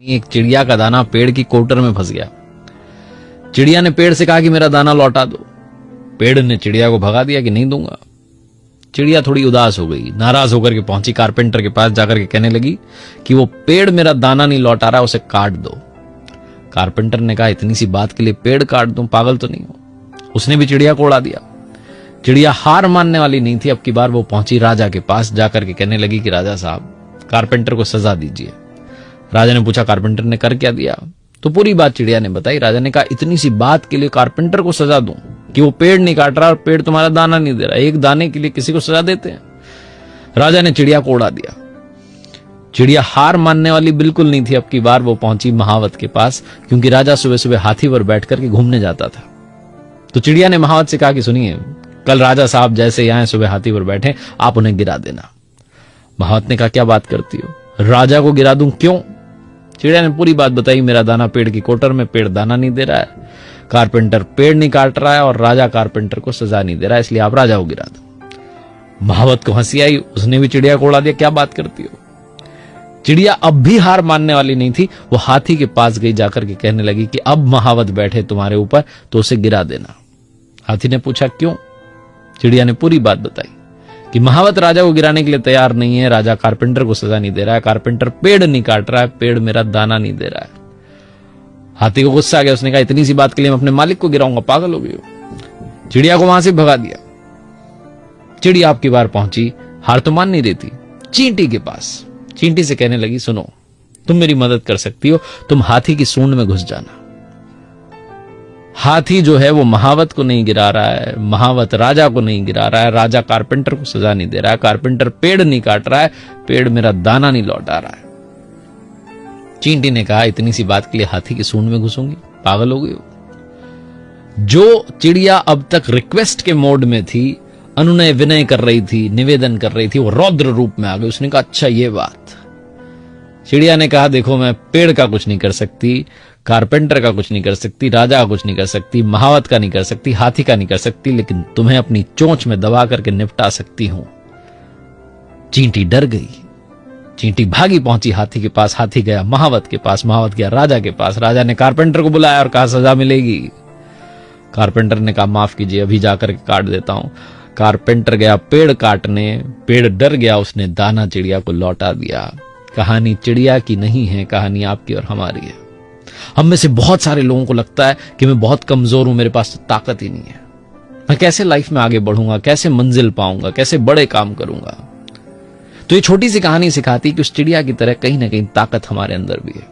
एक चिड़िया का दाना पेड़ की कोटर में फंस गया। चिड़िया ने पेड़ से कहा कि मेरा दाना लौटा दो। पेड़ ने चिड़िया को भगा दिया कि नहीं दूंगा। चिड़िया थोड़ी उदास हो गई, नाराज होकर के पहुंची कारपेंटर के पास, जाकर के कहने लगी कि वो पेड़ मेरा दाना नहीं लौटा रहा, उसे काट दो। कारपेंटर ने कहा, इतनी सी बात के लिए पेड़ काट दूं, पागल तो नहीं हो। उसने भी चिड़िया को उड़ा दिया। चिड़िया हार मानने वाली नहीं थी। अब की बार वो पहुंची राजा के पास, जाकर के कहने लगी कि राजा साहब, कारपेंटर को सजा दीजिए। राजा ने पूछा, कारपेंटर ने कर क्या दिया? तो पूरी बात चिड़िया ने बताई। राजा ने कहा, इतनी सी बात के लिए कारपेंटर को सजा दूं कि वो पेड़ नहीं काट रहा और पेड़ तुम्हारा दाना नहीं दे रहा? एक दाने के लिए किसी को सजा देते हैं? राजा ने चिड़िया को उड़ा दिया। चिड़िया हार मानने वाली बिल्कुल नहीं थी। अब की बार वो पहुंची महावत के पास, क्योंकि राजा सुबह सुबह हाथी पर बैठ करके घूमने जाता था। तो चिड़िया ने महावत से कहा कि सुनिए, कल राजा साहब जैसे ही आए सुबह हाथी पर बैठे, आप उन्हें गिरा देना। महावत ने कहा, क्या बात करती हो, राजा को गिरा दूं? क्यों? चिड़िया ने पूरी बात बताई। मेरा दाना पेड़ की कोटर में, पेड़ दाना नहीं दे रहा है, कारपेंटर पेड़ नहीं काट रहा है और राजा कारपेंटर को सजा नहीं दे रहा है, इसलिए आप राजा को गिरा दो। महावत को हंसी आई, उसने भी चिड़िया को उड़ा दिया। क्या बात करती हो? चिड़िया अब भी हार मानने वाली नहीं थी। वो हाथी के पास गई, जाकर के कहने लगी कि अब महावत बैठे तुम्हारे ऊपर तो उसे गिरा देना। हाथी ने पूछा, क्यों? चिड़िया ने पूरी बात बताई कि महावत राजा को गिराने के लिए तैयार नहीं है, राजा कारपेंटर को सजा नहीं दे रहा है, कारपेंटर पेड़ नहीं काट रहा है, पेड़ मेरा दाना नहीं दे रहा है। हाथी को गुस्सा आ गया। उसने कहा, इतनी सी बात के लिए मैं अपने मालिक को गिराऊंगा, पागल हो गई हो। चिड़िया को वहां से भगा दिया। चिड़िया आपकी बार पहुंची, हार तो मान नहीं रही थी, चींटी के पास। चींटी से कहने लगी, सुनो, तुम मेरी मदद कर सकती हो, तुम हाथी की सूंड में घुस जाना। हाथी जो है वो महावत को नहीं गिरा रहा है, महावत राजा को नहीं गिरा रहा है, राजा कारपेंटर को सजा नहीं दे रहा है, कारपेंटर पेड़ नहीं काट रहा है, पेड़ मेरा दाना नहीं लौटा रहा है। चींटी ने कहा, इतनी सी बात के लिए हाथी की सूंड में घुसूंगी, पागल हो गई हो। जो चिड़िया अब तक रिक्वेस्ट के मोड में थी, अनुनय विनय कर रही थी, निवेदन कर रही थी, वो रौद्र रूप में आ गई। उसने कहा, अच्छा ये बात। चिड़िया ने कहा, देखो, मैं पेड़ का कुछ नहीं कर सकती, कारपेंटर का कुछ नहीं कर सकती, राजा का कुछ नहीं कर सकती, महावत का नहीं कर सकती, हाथी का नहीं कर सकती, लेकिन तुम्हें अपनी चोंच में दबा करके निपटा सकती हूं। चींटी डर गई। चींटी भागी पहुंची हाथी के पास। हाथी गया महावत के पास, महावत गया राजा के पास। राजा ने कारपेंटर को बुलाया और कहा, सजा मिलेगी। कारपेंटर ने कहा, माफ कीजिए, अभी जाकर के काट देता हूं। कारपेंटर गया पेड़ काटने, पेड़ डर गया, उसने दाना चिड़िया को लौटा दिया। कहानी चिड़िया की नहीं है, कहानी आपकी और हमारी है। हम में से बहुत सारे लोगों को लगता है कि मैं बहुत कमजोर हूं, मेरे पास तो ताकत ही नहीं है, मैं कैसे लाइफ में आगे बढ़ूंगा, कैसे मंजिल पाऊंगा, कैसे बड़े काम करूंगा। तो ये छोटी सी कहानी सिखाती कि उस चिड़िया की तरह कहीं ना कहीं ताकत हमारे अंदर भी है।